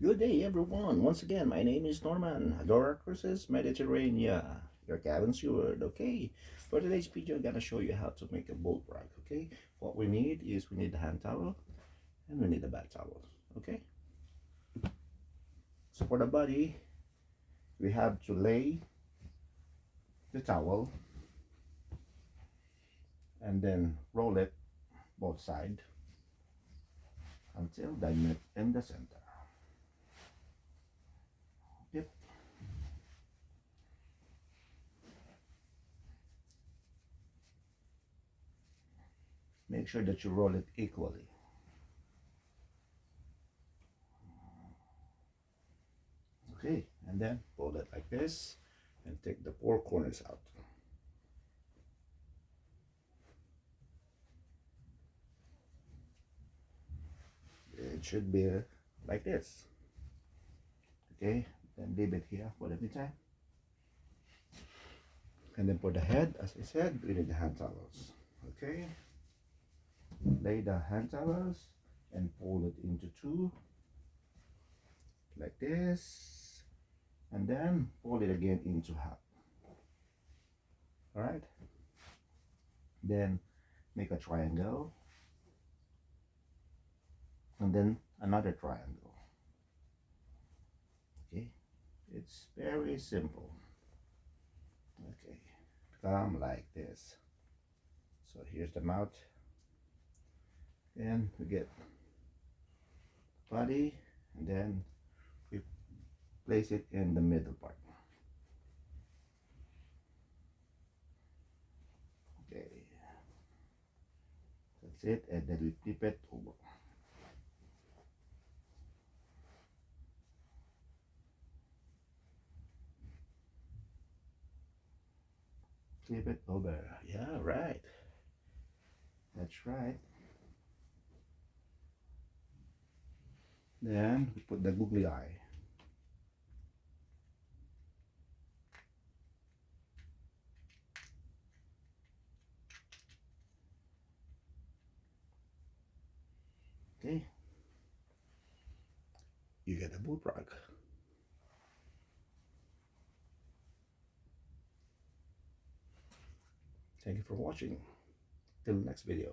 Good day, everyone. Once again, my name is Norman. ADORA CRUISES, Mediterranea. Your cabin steward. Okay. For today's video, I'm gonna show you how to make a boat rug. Okay. What we need is we need a hand towel and we need a bath towel. Okay. So for the body, we have to lay the towel and then roll it both sides until they meet in the center. Yep. Make sure that you roll it equally. Okay, and then fold it like this and take the four corners out. It should be like this. Okay, then leave it here for the meantime. And then for the head, as I said, we need the hand towels. Okay, lay the hand towels and fold it into two like this, and then fold it again into half. All right, then make a triangle and then another triangle. Okay, it's very simple. Okay, come like this. So here's the mouth, and we get body, and then we place it in the middle part. Okay, that's it, and then we flip it over. Flip it over. Yeah, right. That's right. Then we put the googly eye. Okay, you get a boot rug. Thank you for watching. Till the next video.